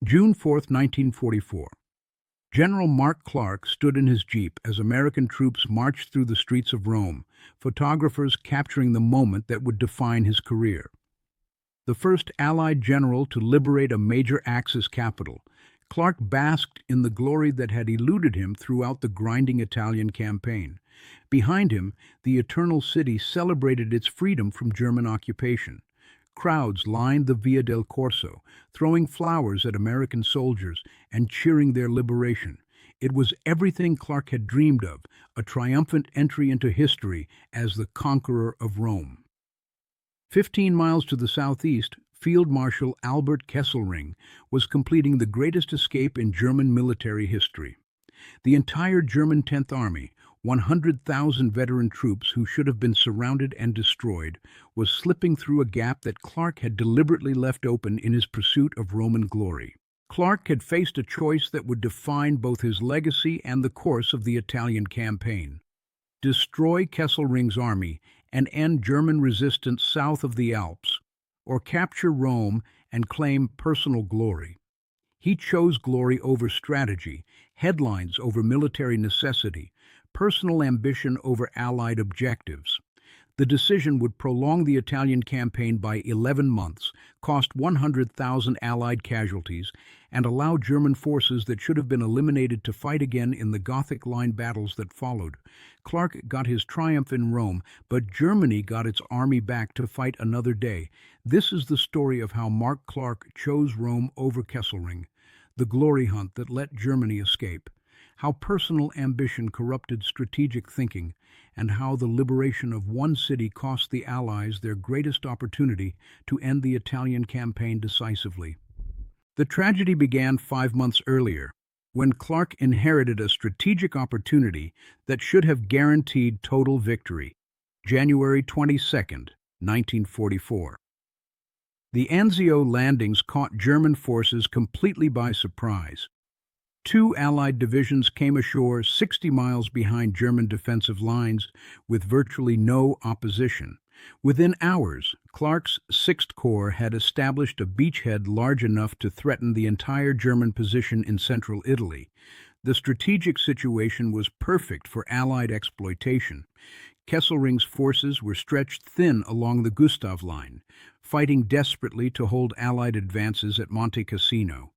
June 4, 1944. General Mark Clark stood in his jeep as American troops marched through the streets of Rome, photographers capturing the moment that would define his career. The first Allied general to liberate a major Axis capital, Clark basked in the glory that had eluded him throughout the grinding Italian campaign. Behind him, the Eternal City celebrated its freedom from German occupation. Crowds lined the Via del Corso, throwing flowers at American soldiers and cheering their liberation. It was everything Clark had dreamed of, a triumphant entry into history as the conqueror of Rome. 15 miles to the southeast, Field Marshal Albert Kesselring was completing the greatest escape in German military history. The entire German 10th Army, 100,000 veteran troops who should have been surrounded and destroyed, was slipping through a gap that Clark had deliberately left open in his pursuit of Roman glory. Clark had faced a choice that would define both his legacy and the course of the Italian campaign. Destroy Kesselring's army and end German resistance south of the Alps, or capture Rome and claim personal glory. He chose glory over strategy, headlines over military necessity, personal ambition over Allied objectives. The decision would prolong the Italian campaign by 11 months, cost 100,000 Allied casualties, and allow German forces that should have been eliminated to fight again in the Gothic Line battles that followed. Clark got his triumph in Rome, but Germany got its army back to fight another day. This is the story of how Mark Clark chose Rome over Kesselring, the glory hunt that let Germany escape, how personal ambition corrupted strategic thinking, and how the liberation of one city cost the Allies their greatest opportunity to end the Italian campaign decisively. The tragedy began 5 months earlier, when Clark inherited a strategic opportunity that should have guaranteed total victory. January 22, 1944. The Anzio landings caught German forces completely by surprise. 2 Allied divisions came ashore 60 miles behind German defensive lines with virtually no opposition. Within hours, Clark's 6th Corps had established a beachhead large enough to threaten the entire German position in central Italy. The strategic situation was perfect for Allied exploitation. Kesselring's forces were stretched thin along the Gustav Line, fighting desperately to hold Allied advances at Monte Cassino.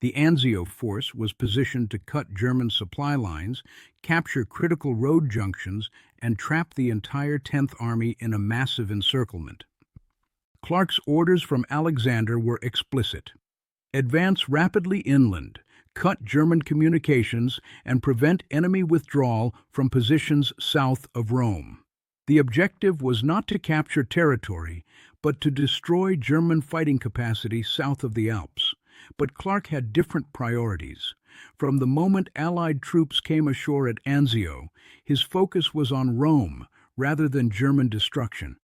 The Anzio force was positioned to cut German supply lines, capture critical road junctions, and trap the entire 10th Army in a massive encirclement. Clark's orders from Alexander were explicit. Advance rapidly inland, cut German communications, and prevent enemy withdrawal from positions south of Rome. The objective was not to capture territory, but to destroy German fighting capacity south of the Alps. But Clark had different priorities. From the moment Allied troops came ashore at Anzio, his focus was on Rome rather than German destruction.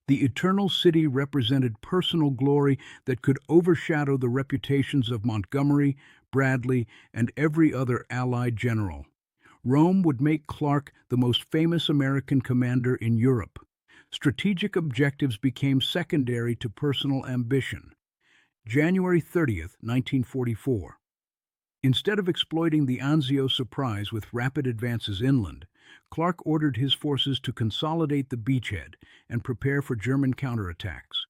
The Eternal City represented personal glory that could overshadow the reputations of Montgomery, Bradley, and every other Allied general. Rome would make Clark the most famous American commander in Europe. Strategic objectives became secondary to personal ambition. January 30, 1944. Instead of exploiting the Anzio surprise with rapid advances inland, Clark ordered his forces to consolidate the beachhead and prepare for German counterattacks.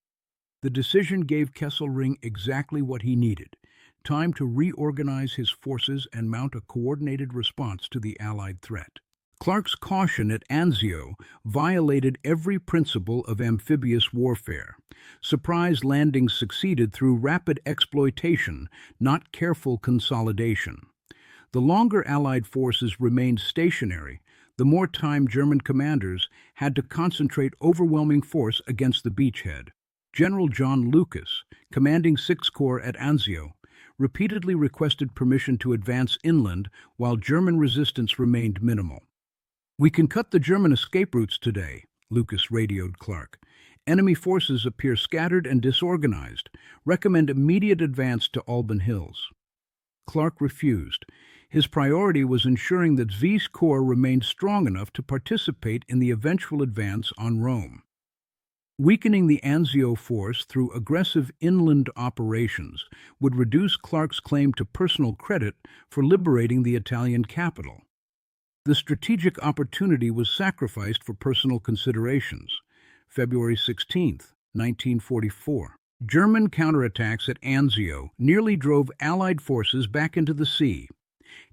The decision gave Kesselring exactly what he needed: time to reorganize his forces and mount a coordinated response to the Allied threat. Clark's caution at Anzio violated every principle of amphibious warfare. Surprise landings succeeded through rapid exploitation, not careful consolidation. The longer Allied forces remained stationary, the more time German commanders had to concentrate overwhelming force against the beachhead. General John Lucas, commanding 6th Corps at Anzio, repeatedly requested permission to advance inland while German resistance remained minimal. "We can cut the German escape routes today," Lucas radioed Clark. "Enemy forces appear scattered and disorganized. Recommend immediate advance to Alban Hills." Clark refused. His priority was ensuring that V's Corps remained strong enough to participate in the eventual advance on Rome. Weakening the Anzio force through aggressive inland operations would reduce Clark's claim to personal credit for liberating the Italian capital. The strategic opportunity was sacrificed for personal considerations. February 16, 1944. German counterattacks at Anzio nearly drove Allied forces back into the sea.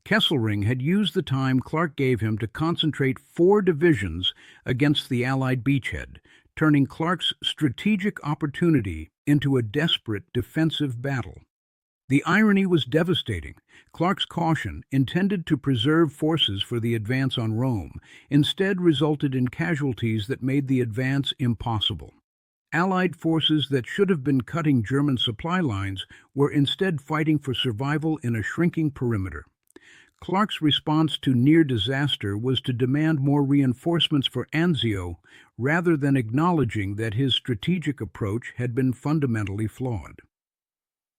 Kesselring had used the time Clark gave him to concentrate 4 divisions against the Allied beachhead, turning Clark's strategic opportunity into a desperate defensive battle. The irony was devastating. Clark's caution, intended to preserve forces for the advance on Rome, instead resulted in casualties that made the advance impossible. Allied forces that should have been cutting German supply lines were instead fighting for survival in a shrinking perimeter. Clark's response to near disaster was to demand more reinforcements for Anzio rather than acknowledging that his strategic approach had been fundamentally flawed.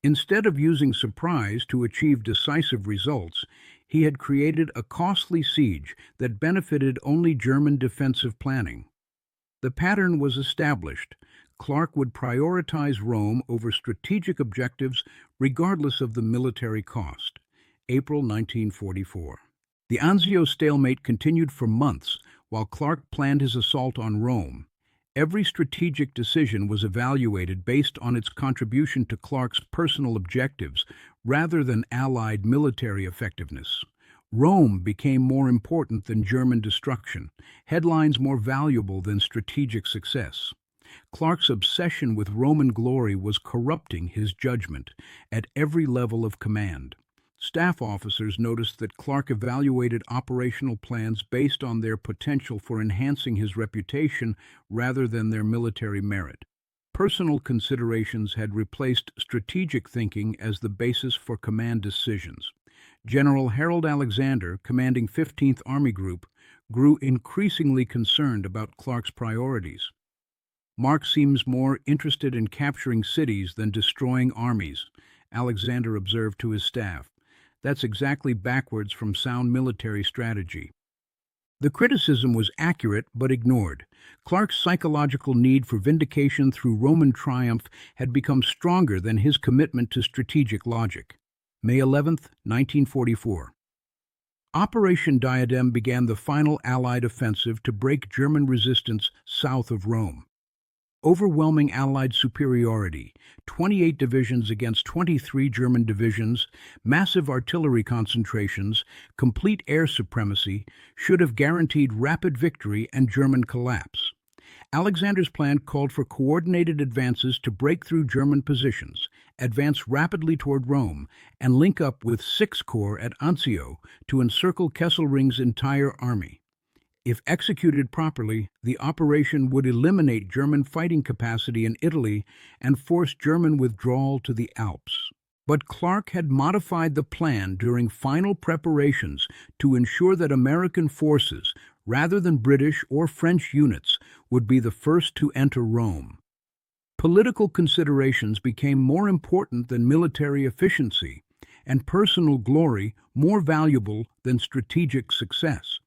Instead of using surprise to achieve decisive results, he had created a costly siege that benefited only German defensive planning. The pattern was established. Clark would prioritize Rome over strategic objectives regardless of the military cost. April 1944. The Anzio stalemate continued for months while Clark planned his assault on Rome. Every strategic decision was evaluated based on its contribution to Clark's personal objectives rather than Allied military effectiveness. Rome became more important than German destruction, headlines more valuable than strategic success. Clark's obsession with Roman glory was corrupting his judgment at every level of command. Staff officers noticed that Clark evaluated operational plans based on their potential for enhancing his reputation rather than their military merit. Personal considerations had replaced strategic thinking as the basis for command decisions. General Harold Alexander, commanding 15th Army Group, grew increasingly concerned about Clark's priorities. Mark seems more interested in capturing cities than destroying armies, Alexander observed to his staff. That's exactly backwards from sound military strategy. The criticism was accurate but ignored. Clark's psychological need for vindication through Roman triumph had become stronger than his commitment to strategic logic. May 11, 1944. Operation Diadem began the final Allied offensive to break German resistance south of Rome. Overwhelming Allied superiority, 28 divisions against 23 German divisions, massive artillery concentrations, complete air supremacy should have guaranteed rapid victory and German collapse. Alexander's plan called for coordinated advances to break through German positions, advance rapidly toward Rome, and link up with 6th Corps at Anzio to encircle Kesselring's entire army. If executed properly, the operation would eliminate German fighting capacity in Italy and force German withdrawal to the Alps. But Clark had modified the plan during final preparations to ensure that American forces, rather than British or French units, would be the first to enter Rome. Political considerations became more important than military efficiency, and personal glory more valuable than strategic success.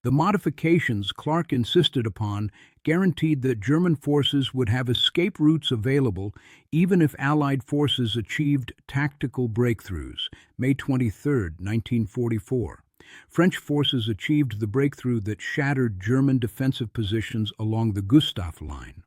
The modifications Clark insisted upon guaranteed that German forces would have escape routes available even if Allied forces achieved tactical breakthroughs. May 23, 1944. French forces achieved the breakthrough that shattered German defensive positions along the Gustav Line.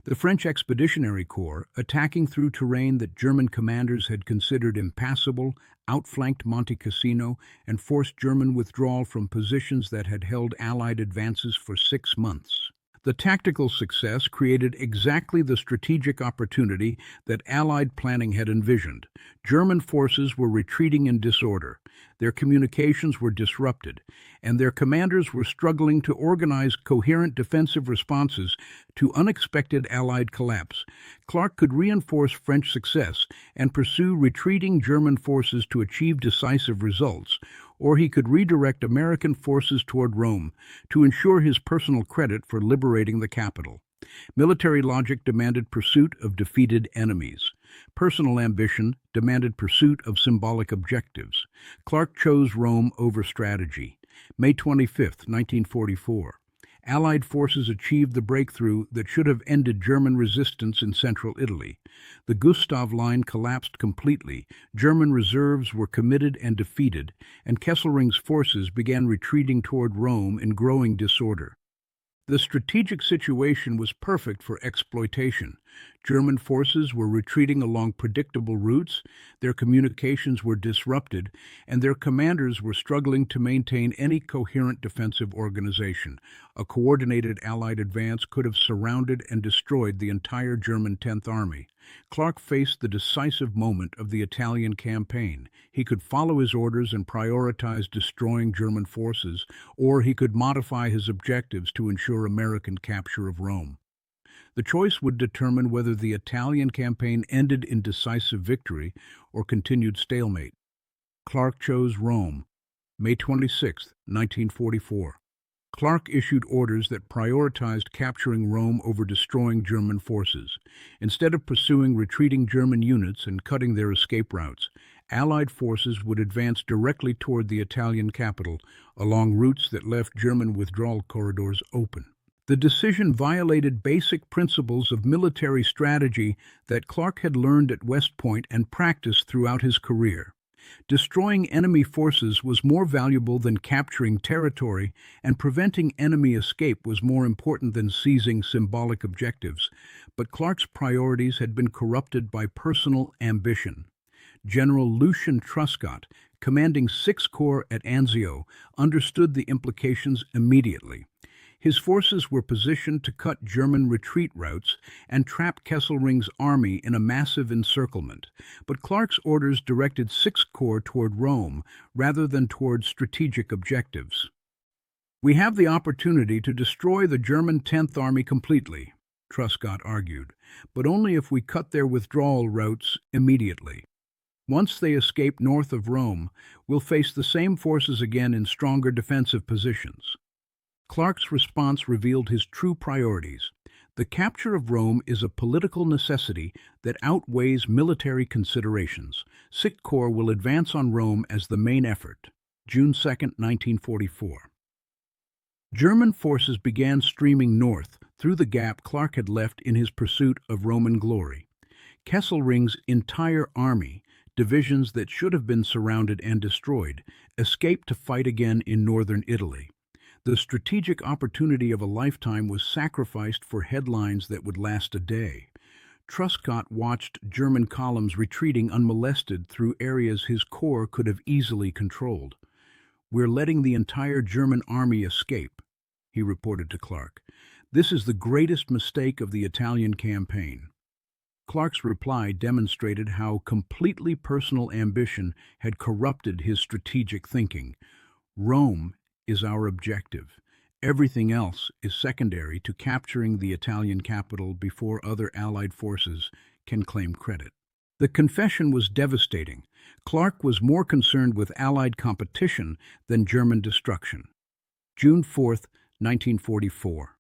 The French Expeditionary Corps, attacking through terrain that German commanders had considered impassable, outflanked Monte Cassino and forced German withdrawal from positions that had held Allied advances for 6 months. The tactical success created exactly the strategic opportunity that Allied planning had envisioned. German forces were retreating in disorder, their communications were disrupted, and their commanders were struggling to organize coherent defensive responses to unexpected Allied collapse. Clark could reinforce French success and pursue retreating German forces to achieve decisive results, or he could redirect American forces toward Rome to ensure his personal credit for liberating the capital. Military logic demanded pursuit of defeated enemies. Personal ambition demanded pursuit of symbolic objectives. Clark chose Rome over strategy. May 25, 1944. Allied forces achieved the breakthrough that should have ended German resistance in central Italy. The Gustav Line collapsed completely, German reserves were committed and defeated, and Kesselring's forces began retreating toward Rome in growing disorder. The strategic situation was perfect for exploitation. German forces were retreating along predictable routes, their communications were disrupted, and their commanders were struggling to maintain any coherent defensive organization. A coordinated Allied advance could have surrounded and destroyed the entire German 10th Army. Clark faced the decisive moment of the Italian campaign. He could follow his orders and prioritize destroying German forces, or he could modify his objectives to ensure American capture of Rome. The choice would determine whether the Italian campaign ended in decisive victory or continued stalemate. Clark chose Rome, May 26, 1944. Clark issued orders that prioritized capturing Rome over destroying German forces. Instead of pursuing retreating German units and cutting their escape routes, Allied forces would advance directly toward the Italian capital along routes that left German withdrawal corridors open. The decision violated basic principles of military strategy that Clark had learned at West Point and practiced throughout his career. Destroying enemy forces was more valuable than capturing territory, and preventing enemy escape was more important than seizing symbolic objectives. But Clark's priorities had been corrupted by personal ambition. General Lucian Truscott, commanding 6th Corps at Anzio, understood the implications immediately. His forces were positioned to cut German retreat routes and trap Kesselring's army in a massive encirclement, but Clark's orders directed 6th Corps toward Rome rather than toward strategic objectives. "We have the opportunity to destroy the German 10th Army completely," Truscott argued, "but only if we cut their withdrawal routes immediately. Once they escape north of Rome, we'll face the same forces again in stronger defensive positions." Clark's response revealed his true priorities. The capture of Rome is a political necessity that outweighs military considerations. 6th Corps will advance on Rome as the main effort. June 2, 1944. German forces began streaming north through the gap Clark had left in his pursuit of Roman glory. Kesselring's entire army, divisions that should have been surrounded and destroyed, escaped to fight again in northern Italy. The strategic opportunity of a lifetime was sacrificed for headlines that would last a day. Truscott watched German columns retreating unmolested through areas his corps could have easily controlled. "We're letting the entire German army escape," he reported to Clark. "This is the greatest mistake of the Italian campaign." Clark's reply demonstrated how completely personal ambition had corrupted his strategic thinking. "Rome is our objective. Everything else is secondary to capturing the Italian capital before other Allied forces can claim credit." The confession was devastating. Clark was more concerned with Allied competition than German destruction. June 4, 1944.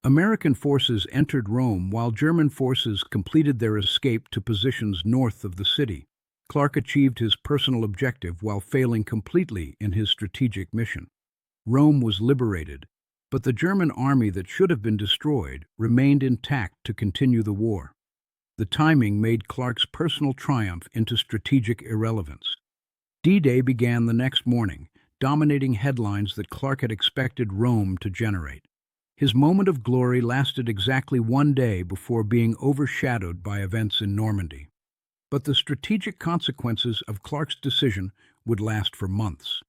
American forces entered Rome while German forces completed their escape to positions north of the city. Clark achieved his personal objective while failing completely in his strategic mission. Rome was liberated, but the German army that should have been destroyed remained intact to continue the war. The timing made Clark's personal triumph into strategic irrelevance. D-Day began the next morning, dominating headlines that Clark had expected Rome to generate. His moment of glory lasted exactly one day before being overshadowed by events in Normandy. But the strategic consequences of Clark's decision would last for months.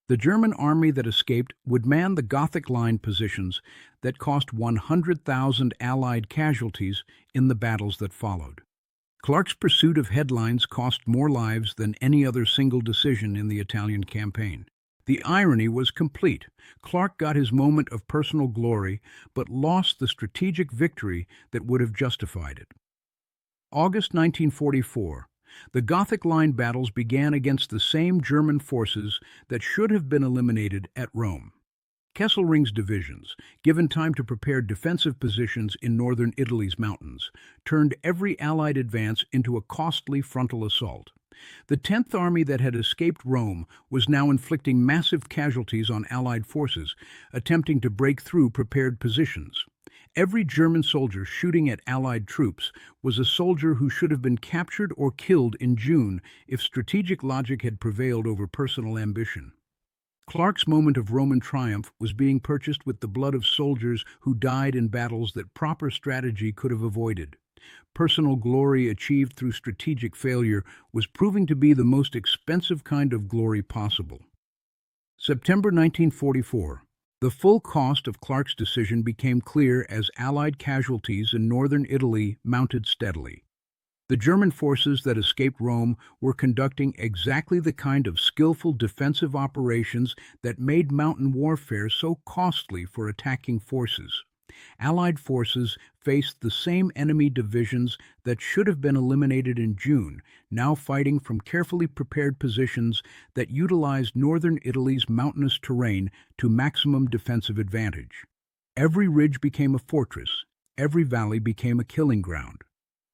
The German army that escaped would man the Gothic Line positions that cost 100,000 Allied casualties in the battles that followed. Clark's pursuit of headlines cost more lives than any other single decision in the Italian campaign. The irony was complete. Clark got his moment of personal glory, but lost the strategic victory that would have justified it. August 1944. The Gothic Line battles began against the same German forces that should have been eliminated at Rome. Kesselring's divisions, given time to prepare defensive positions in northern Italy's mountains, turned every Allied advance into a costly frontal assault. The 10th Army that had escaped Rome was now inflicting massive casualties on Allied forces, attempting to break through prepared positions. Every German soldier shooting at Allied troops was a soldier who should have been captured or killed in June if strategic logic had prevailed over personal ambition. Clark's moment of Roman triumph was being purchased with the blood of soldiers who died in battles that proper strategy could have avoided. Personal glory achieved through strategic failure was proving to be the most expensive kind of glory possible. September 1944. The full cost of Clark's decision became clear as Allied casualties in northern Italy mounted steadily. The German forces that escaped Rome were conducting exactly the kind of skillful defensive operations that made mountain warfare so costly for attacking forces. Allied forces faced the same enemy divisions that should have been eliminated in June, now fighting from carefully prepared positions that utilized northern Italy's mountainous terrain to maximum defensive advantage. Every ridge became a fortress, every valley became a killing ground.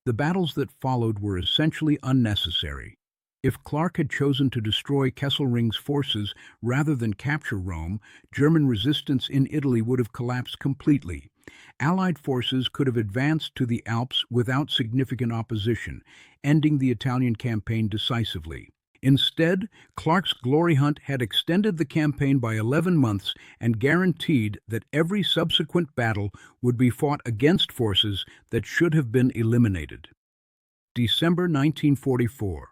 The battles that followed were essentially unnecessary. If Clark had chosen to destroy Kesselring's forces rather than capture Rome, German resistance in Italy would have collapsed completely. Allied forces could have advanced to the Alps without significant opposition, ending the Italian campaign decisively. Instead, Clark's glory hunt had extended the campaign by 11 months and guaranteed that every subsequent battle would be fought against forces that should have been eliminated. December 1944.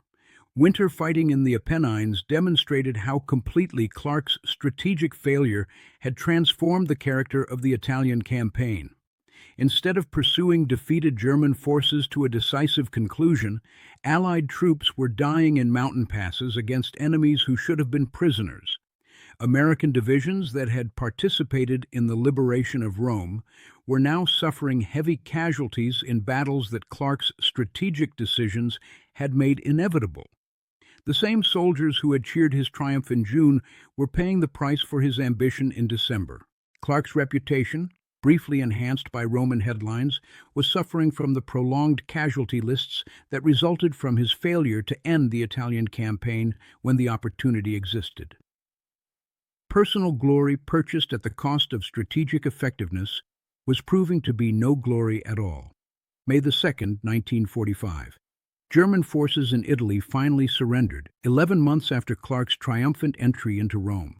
Winter fighting in the Apennines demonstrated how completely Clark's strategic failure had transformed the character of the Italian campaign. Instead of pursuing defeated German forces to a decisive conclusion, Allied troops were dying in mountain passes against enemies who should have been prisoners. American divisions that had participated in the liberation of Rome were now suffering heavy casualties in battles that Clark's strategic decisions had made inevitable. The same soldiers who had cheered his triumph in June were paying the price for his ambition in December. Clark's reputation, briefly enhanced by Roman headlines, was suffering from the prolonged casualty lists that resulted from his failure to end the Italian campaign when the opportunity existed. Personal glory purchased at the cost of strategic effectiveness was proving to be no glory at all. May 2, 1945. German forces in Italy finally surrendered, 11 months after Clark's triumphant entry into Rome.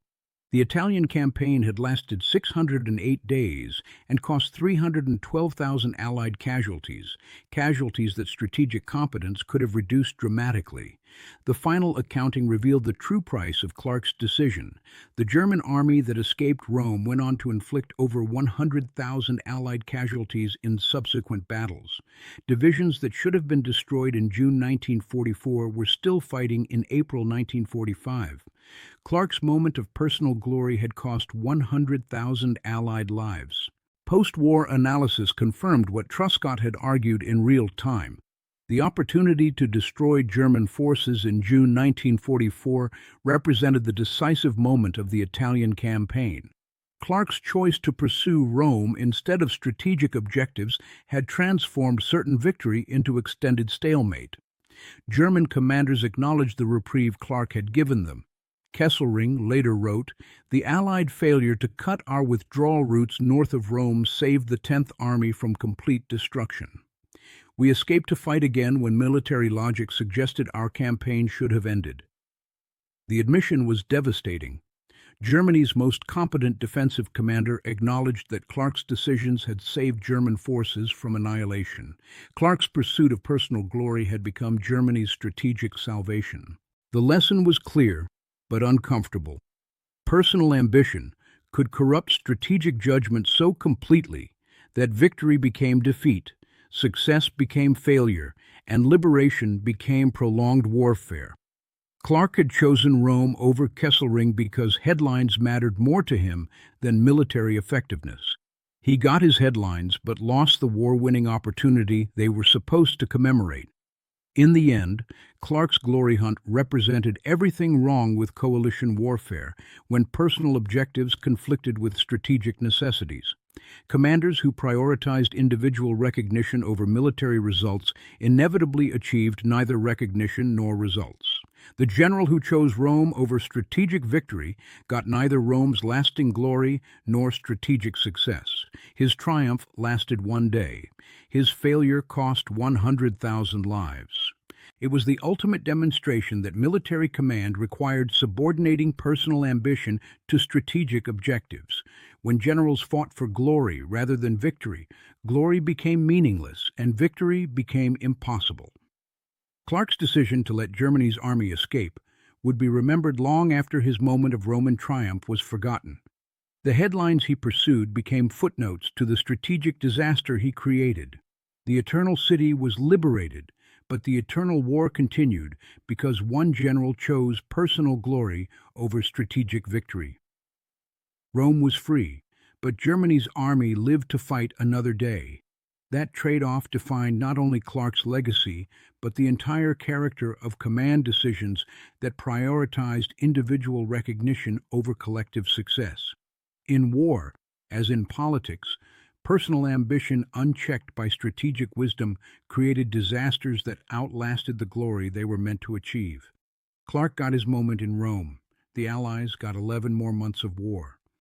The Italian campaign had lasted 608 days and cost 312,000 Allied casualties, casualties that strategic competence could have reduced dramatically. The final accounting revealed the true price of Clark's decision. The German army that escaped Rome went on to inflict over 100,000 Allied casualties in subsequent battles. Divisions that should have been destroyed in June 1944 were still fighting in April 1945. Clark's moment of personal glory had cost 100,000 Allied lives. Post-war analysis confirmed what Truscott had argued in real time. The opportunity to destroy German forces in June 1944 represented the decisive moment of the Italian campaign. Clark's choice to pursue Rome instead of strategic objectives had transformed certain victory into extended stalemate. German commanders acknowledged the reprieve Clark had given them. Kesselring later wrote, "The Allied failure to cut our withdrawal routes north of Rome saved the 10th Army from complete destruction. We escaped to fight again when military logic suggested our campaign should have ended." The admission was devastating. Germany's most competent defensive commander acknowledged that Clark's decisions had saved German forces from annihilation. Clark's pursuit of personal glory had become Germany's strategic salvation. The lesson was clear, but uncomfortable. Personal ambition could corrupt strategic judgment so completely that victory became defeat, success became failure, and liberation became prolonged warfare. Clark had chosen Rome over Kesselring because headlines mattered more to him than military effectiveness. He got his headlines but lost the war-winning opportunity they were supposed to commemorate. In the end, Clark's glory hunt represented everything wrong with coalition warfare when personal objectives conflicted with strategic necessities. Commanders who prioritized individual recognition over military results inevitably achieved neither recognition nor results. The general who chose Rome over strategic victory got neither Rome's lasting glory nor strategic success. His triumph lasted one day. His failure cost 100,000 lives. It was the ultimate demonstration that military command required subordinating personal ambition to strategic objectives. When generals fought for glory rather than victory, glory became meaningless and victory became impossible. Clark's decision to let Germany's army escape would be remembered long after his moment of Roman triumph was forgotten. The headlines he pursued became footnotes to the strategic disaster he created. The Eternal City was liberated, but the eternal war continued because one general chose personal glory over strategic victory. Rome was free, but Germany's army lived to fight another day. That trade-off defined not only Clark's legacy, but the entire character of command decisions that prioritized individual recognition over collective success. In war, as in politics, personal ambition unchecked by strategic wisdom created disasters that outlasted the glory they were meant to achieve. Clark got his moment in Rome. The Allies got 11 more months of war.